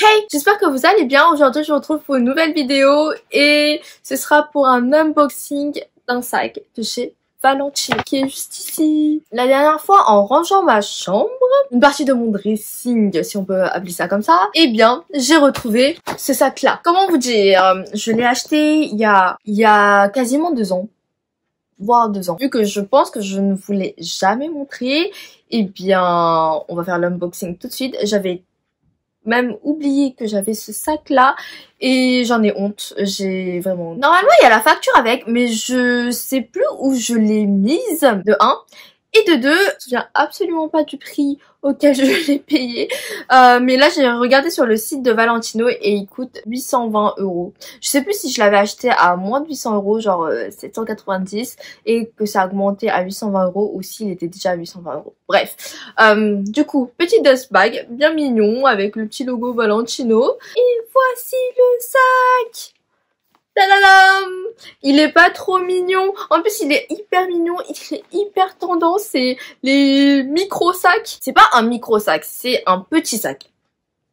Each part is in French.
Hey, j'espère que vous allez bien. Aujourd'hui, je vous retrouve pour une nouvelle vidéo et ce sera pour un unboxing d'un sac de chez Valentino qui est juste ici. La dernière fois, en rangeant ma chambre, une partie de mon dressing, si on peut appeler ça comme ça, eh bien, j'ai retrouvé ce sac-là. Comment vous dire? Je l'ai acheté il y a quasiment 2 ans. Voire 2 ans. Vu que je pense que je ne vous l'ai jamais montré, eh bien, on va faire l'unboxing tout de suite. J'avais même oublié que j'avais ce sac là et j'en ai honte. J'ai vraiment... Normalement, il y a la facture avec, mais je sais plus où je l'ai mise, de 1. Et de 2, je me souviens absolument pas du prix auquel je l'ai payé. Mais là, j'ai regardé sur le site de Valentino et il coûte 820 €. Je sais plus si je l'avais acheté à moins de 800 €, genre 790, et que ça a augmenté à 820 € ou s'il était déjà à 820 €. Bref. Du coup, petit dust bag, bien mignon, avec le petit logo Valentino. Et voici le sac! Tadadam! Il est pas trop mignon. En plus, il est hyper mignon. Il est hyper tendance. C'est les micro sacs. C'est pas un micro sac, c'est un petit sac.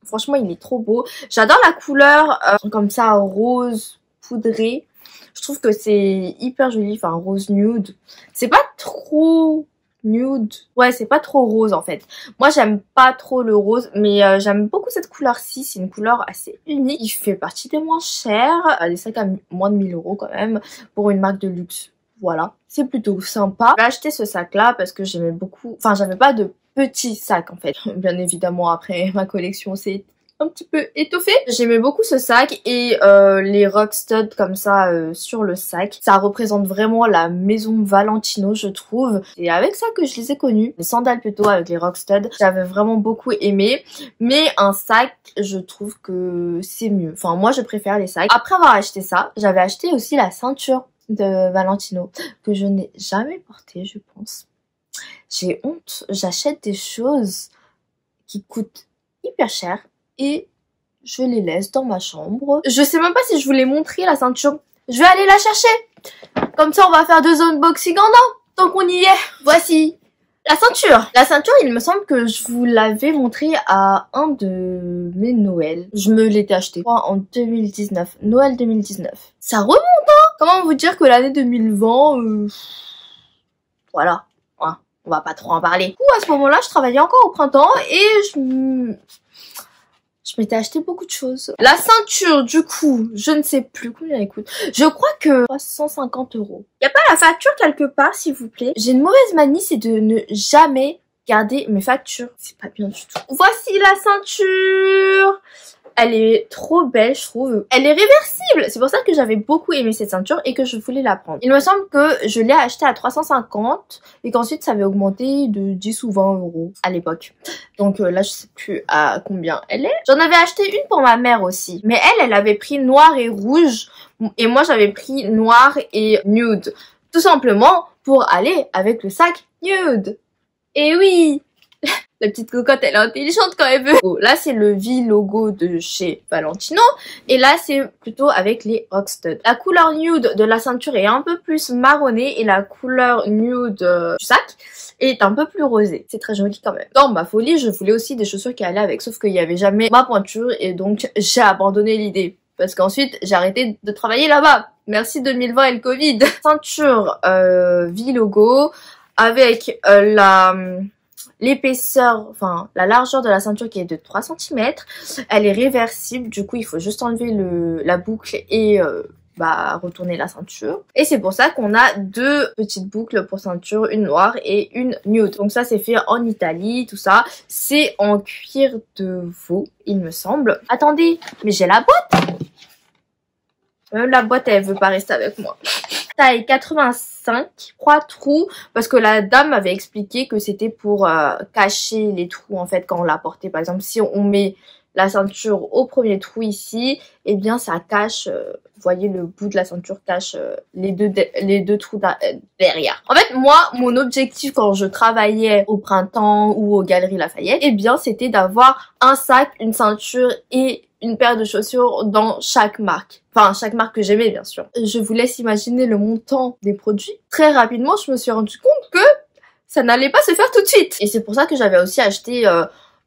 Franchement, il est trop beau. J'adore la couleur comme ça, rose poudré. Je trouve que c'est hyper joli. Enfin, rose nude. C'est pas trop nude. Ouais, c'est pas trop rose en fait. Moi, j'aime pas trop le rose, mais j'aime beaucoup cette couleur-ci. C'est une couleur assez unique. Il fait partie des moins chers. Des sacs à moins de 1000 € quand même pour une marque de luxe. Voilà, c'est plutôt sympa. J'ai acheté ce sac-là parce que j'aimais beaucoup... Enfin, j'avais pas de petits sacs en fait. Bien évidemment, après ma collection, c'est un petit peu étoffé. J'aimais beaucoup ce sac et les Rockstud comme ça sur le sac. Ça représente vraiment la maison Valentino, je trouve. C'est avec ça que je les ai connus. Les sandales plutôt avec les Rockstud. J'avais vraiment beaucoup aimé. Mais un sac, je trouve que c'est mieux. Enfin, moi, je préfère les sacs. Après avoir acheté ça, j'avais acheté aussi la ceinture de Valentino que je n'ai jamais portée, je pense. J'ai honte. J'achète des choses qui coûtent hyper cher et je les laisse dans ma chambre. Je sais même pas si je vous l'ai montré la ceinture. Je vais aller la chercher. Comme ça, on va faire 2 unboxings en un. Tant qu'on y est. Voici la ceinture. La ceinture, il me semble que je vous l'avais montré à un de mes Noëls. Je me l'étais acheté en 2019. Noël 2019. Ça remonte, hein. Comment vous dire que l'année 2020... Voilà. Hein, on va pas trop en parler. Du coup, à ce moment-là, je travaillais encore au printemps et je m'étais acheté beaucoup de choses. La ceinture, du coup, je ne sais plus combien elle coûte. Je crois que 350 €. Y a pas la facture quelque part, s'il vous plaît? J'ai une mauvaise manie, c'est de ne jamais garder mes factures. C'est pas bien du tout. Voici la ceinture. Elle est trop belle, je trouve. Elle est réversible. C'est pour ça que j'avais beaucoup aimé cette ceinture et que je voulais la prendre. Il me semble que je l'ai achetée à 350 et qu'ensuite ça avait augmenté de 10 ou 20 € à l'époque. Donc là, je sais plus à combien elle est. J'en avais acheté une pour ma mère aussi. Mais elle avait pris noir et rouge. Et moi, j'avais pris noir et nude. Tout simplement pour aller avec le sac nude. Et oui! La petite cocotte, elle est intelligente quand elle veut. Oh, là, c'est le V logo de chez Valentino. Et là, c'est plutôt avec les Rockstud. La couleur nude de la ceinture est un peu plus marronnée. Et la couleur nude du sac est un peu plus rosée. C'est très joli quand même. Dans ma folie, je voulais aussi des chaussures qui allaient avec. Sauf qu'il n'y avait jamais ma pointure. Et donc, j'ai abandonné l'idée. Parce qu'ensuite, j'ai arrêté de travailler là-bas. Merci 2020 et le Covid. Ceinture V logo avec l'épaisseur, enfin la largeur de la ceinture qui est de 3 cm. Elle est réversible, du coup il faut juste enlever la boucle et retourner la ceinture. Et c'est pour ça qu'on a 2 petites boucles pour ceinture, une noire et une nude. Donc ça c'est fait en Italie, tout ça. C'est en cuir de veau, il me semble. Attendez, mais j'ai la boîte. Même la boîte elle veut pas rester avec moi. Taille 85, 3 trous, parce que la dame m'avait expliqué que c'était pour cacher les trous en fait quand on la portait. Par exemple, si on met la ceinture au premier trou ici, eh bien ça cache, vous voyez le bout de la ceinture cache les deux trous derrière. En fait, moi, mon objectif quand je travaillais au Printemps ou aux Galeries Lafayette, eh bien c'était d'avoir un sac, une ceinture et une paire de chaussures dans chaque marque. Enfin, chaque marque que j'aimais, bien sûr. Je vous laisse imaginer le montant des produits. Très rapidement, je me suis rendu compte que ça n'allait pas se faire tout de suite. Et c'est pour ça que j'avais aussi acheté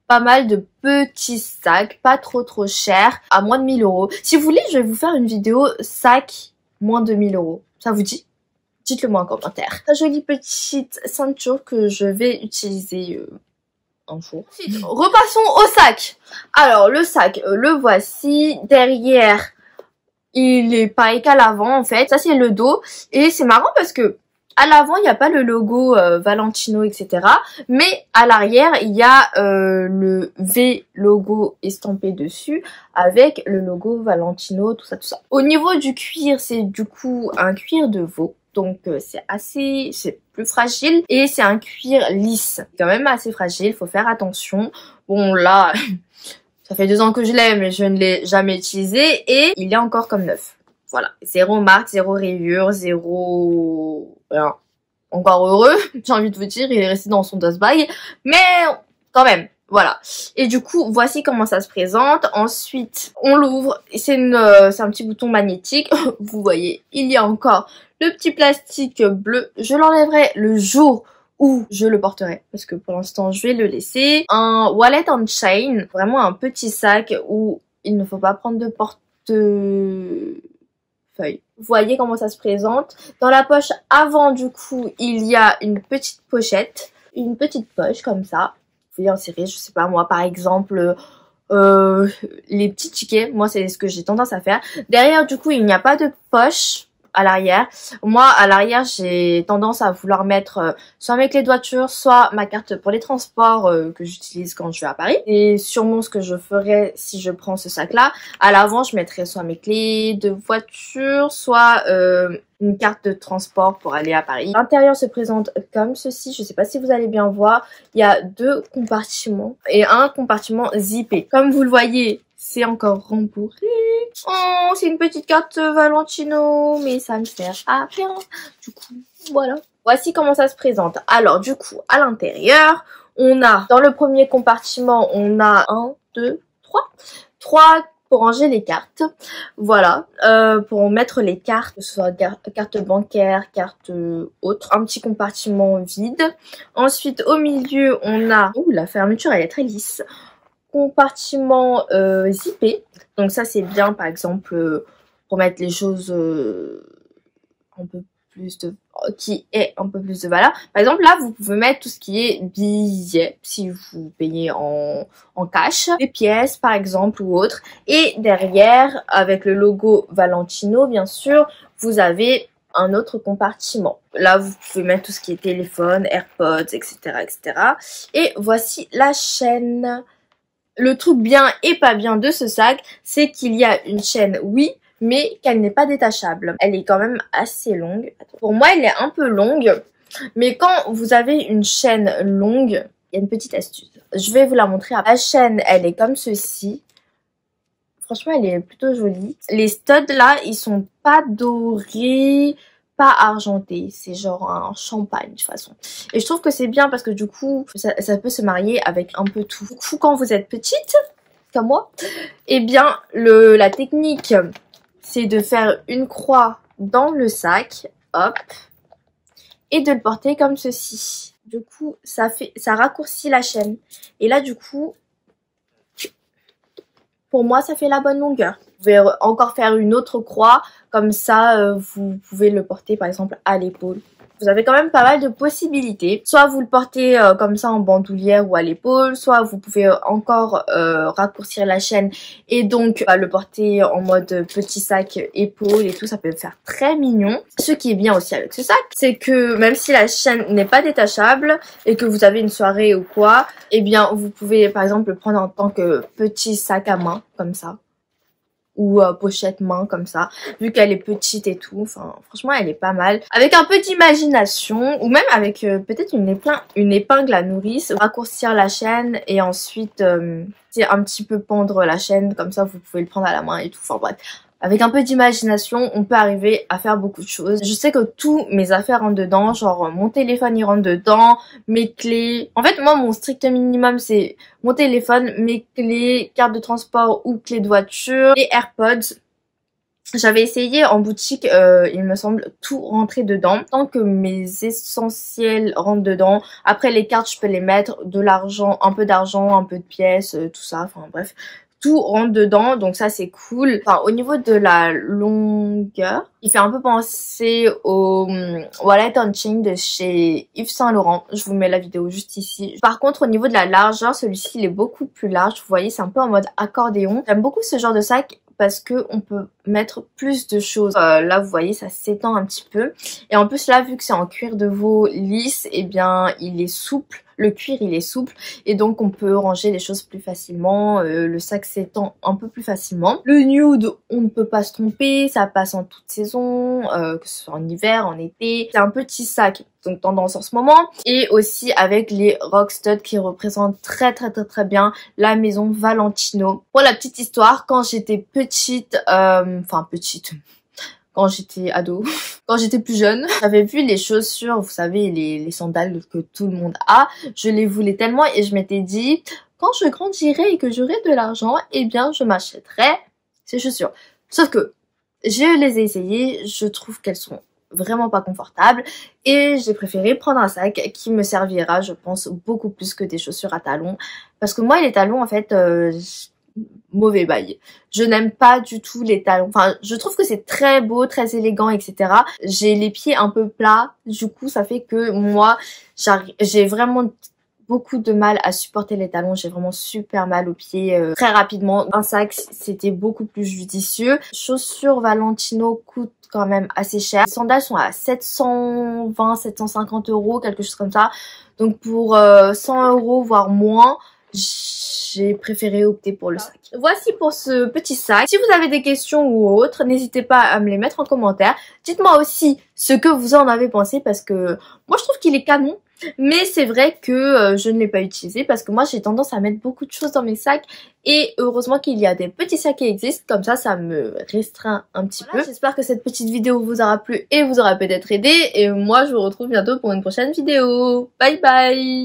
pas mal de petits sacs, pas trop chers, à moins de 1000 euros. Si vous voulez, je vais vous faire une vidéo sac moins de 1000 euros. Ça vous dit? Dites-le moi en commentaire. La jolie petite ceinture que je vais utiliser un jour. Ensuite, repassons au sac. Alors, le sac, le voici. Derrière, il est pareil qu'à l'avant, en fait. Ça, c'est le dos. Et c'est marrant parce que à l'avant, il n'y a pas le logo Valentino, etc. Mais à l'arrière, il y a le V logo estampé dessus avec le logo Valentino, tout ça. Au niveau du cuir, c'est du coup un cuir de veau. Donc c'est plus fragile et c'est un cuir lisse. Quand même assez fragile, faut faire attention. Bon là, ça fait 2 ans que je l'ai mais je ne l'ai jamais utilisé et il est encore comme neuf. Voilà, 0 marque, 0 rayure, 0... Rien. Encore heureux, j'ai envie de vous dire, il est resté dans son dust bag. Mais quand même, voilà. Et du coup, voici comment ça se présente. Ensuite, on l'ouvre. C'est un petit bouton magnétique. Vous voyez, il y a encore le petit plastique bleu. Je l'enlèverai le jour où je le porterai. Parce que pour l'instant, je vais le laisser. Un wallet on chain. Vraiment un petit sac où il ne faut pas prendre de portefeuille. Vous voyez comment ça se présente. Dans la poche avant, du coup, il y a une petite pochette. Une petite poche comme ça. Vous pouvez insérer, je sais pas moi, par exemple, les petits tickets. Moi, c'est ce que j'ai tendance à faire. Derrière, du coup, il n'y a pas de poche à l'arrière. Moi, à l'arrière, j'ai tendance à vouloir mettre soit mes clés de voiture, soit ma carte pour les transports que j'utilise quand je vais à Paris. Et sûrement ce que je ferais si je prends ce sac-là. À l'avant, je mettrais soit mes clés de voiture, soit une carte de transport pour aller à Paris. L'intérieur se présente comme ceci. Je sais pas si vous allez bien voir. Il y a 2 compartiments et un compartiment zippé. Comme vous le voyez, c'est encore rembourré. Oh, c'est une petite carte Valentino, mais ça ne sert à rien. Du coup, voilà. Voici comment ça se présente. Alors, du coup, à l'intérieur, on a, dans le premier compartiment, on a 1, 2, 3 pour ranger les cartes. Voilà, pour mettre les cartes, que ce soit carte bancaire, carte autre. Un petit compartiment vide. Ensuite, au milieu, on a... Ouh, la fermeture, elle est très lisse. Compartiment zippé. Donc ça, c'est bien, par exemple, pour mettre les choses un peu plus de... qui est un peu plus de valeur. Par exemple, là, vous pouvez mettre tout ce qui est billets, si vous payez en cash, des pièces, par exemple, ou autre. Et derrière, avec le logo Valentino, bien sûr, vous avez un autre compartiment. Là, vous pouvez mettre tout ce qui est téléphone, AirPods, etc., etc. Et voici la chaîne. Le truc bien et pas bien de ce sac, c'est qu'il y a une chaîne, oui, mais qu'elle n'est pas détachable. Elle est quand même assez longue. Pour moi, elle est un peu longue, mais quand vous avez une chaîne longue, il y a une petite astuce. Je vais vous la montrer. La chaîne, elle est comme ceci. Franchement, elle est plutôt jolie. Les studs là, ils sont pas dorés, pas argenté, c'est genre un champagne de toute façon. Et je trouve que c'est bien parce que du coup, ça peut se marier avec un peu tout. Du coup, quand vous êtes petite, comme moi, eh bien, la technique, c'est de faire une croix dans le sac, hop, et de le porter comme ceci. Du coup, ça raccourcit la chaîne. Et là, du coup, pour moi, ça fait la bonne longueur. Vous pouvez encore faire une autre croix, comme ça, vous pouvez le porter par exemple à l'épaule. Vous avez quand même pas mal de possibilités. Soit vous le portez comme ça en bandoulière ou à l'épaule, soit vous pouvez encore raccourcir la chaîne et donc le porter en mode petit sac épaule et tout, ça peut faire très mignon. Ce qui est bien aussi avec ce sac, c'est que même si la chaîne n'est pas détachable et que vous avez une soirée ou quoi, eh bien vous pouvez par exemple le prendre en tant que petit sac à main, comme ça. Ou pochette main comme ça, vu qu'elle est petite et tout. Enfin, franchement, elle est pas mal. Avec un peu d'imagination, ou même avec peut-être une épingle à nourrice, raccourcir la chaîne et ensuite un petit peu pendre la chaîne, comme ça vous pouvez le prendre à la main et tout. Enfin bref, avec un peu d'imagination, on peut arriver à faire beaucoup de choses. Je sais que tous mes affaires rentrent dedans, genre mon téléphone il rentre dedans, mes clés. En fait, moi, mon strict minimum, c'est mon téléphone, mes clés, carte de transport ou clé de voiture, et AirPods. J'avais essayé en boutique, il me semble, tout rentrer dedans. Tant que mes essentiels rentrent dedans. Après les cartes, je peux les mettre, de l'argent, un peu de pièces, tout ça, enfin bref. Tout rentre dedans, donc ça c'est cool. Enfin, au niveau de la longueur, il fait un peu penser au Wallet on Chain de chez Yves Saint Laurent. Je vous mets la vidéo juste ici. Par contre, au niveau de la largeur, celui-ci il est beaucoup plus large. Vous voyez, c'est un peu en mode accordéon. J'aime beaucoup ce genre de sac parce que on peut mettre plus de choses. Là, vous voyez, ça s'étend un petit peu. Et en plus, là, vu que c'est en cuir de veau lisse, eh bien, il est souple. Le cuir, il est souple et donc on peut ranger les choses plus facilement. Le sac s'étend un peu plus facilement. Le nude, on ne peut pas se tromper. Ça passe en toute saison, que ce soit en hiver, en été. C'est un petit sac, donc tendance en ce moment. Et aussi avec les Rockstud qui représentent très bien la maison Valentino. Pour la petite histoire, quand j'étais petite, quand j'étais ado, quand j'étais plus jeune, j'avais vu les chaussures, vous savez, les sandales que tout le monde a. Je les voulais tellement et je m'étais dit, quand je grandirai et que j'aurai de l'argent, eh bien, je m'achèterai ces chaussures. Sauf que, je les ai essayées, je trouve qu'elles sont vraiment pas confortables et j'ai préféré prendre un sac qui me servira, je pense, beaucoup plus que des chaussures à talons. Parce que moi, les talons, en fait, mauvais bail. Je n'aime pas du tout les talons. Enfin, je trouve que c'est très beau, très élégant, etc. J'ai les pieds un peu plats. Du coup, ça fait que moi, j'ai vraiment beaucoup de mal à supporter les talons. J'ai vraiment super mal aux pieds très rapidement. Un sac, c'était beaucoup plus judicieux. Chaussures Valentino coûtent quand même assez cher. Les sandales sont à 720, 750 euros, quelque chose comme ça. Donc pour 100 euros, voire moins, j'ai préféré opter pour le sac. Voici pour ce petit sac. Si vous avez des questions ou autres, n'hésitez pas à me les mettre en commentaire. Dites-moi aussi ce que vous en avez pensé parce que moi je trouve qu'il est canon. Mais c'est vrai que je ne l'ai pas utilisé parce que moi j'ai tendance à mettre beaucoup de choses dans mes sacs et heureusement qu'il y a des petits sacs qui existent, comme ça me restreint un petit peu. J'espère que cette petite vidéo vous aura plu et vous aura peut-être aidé et moi je vous retrouve bientôt pour une prochaine vidéo. Bye bye!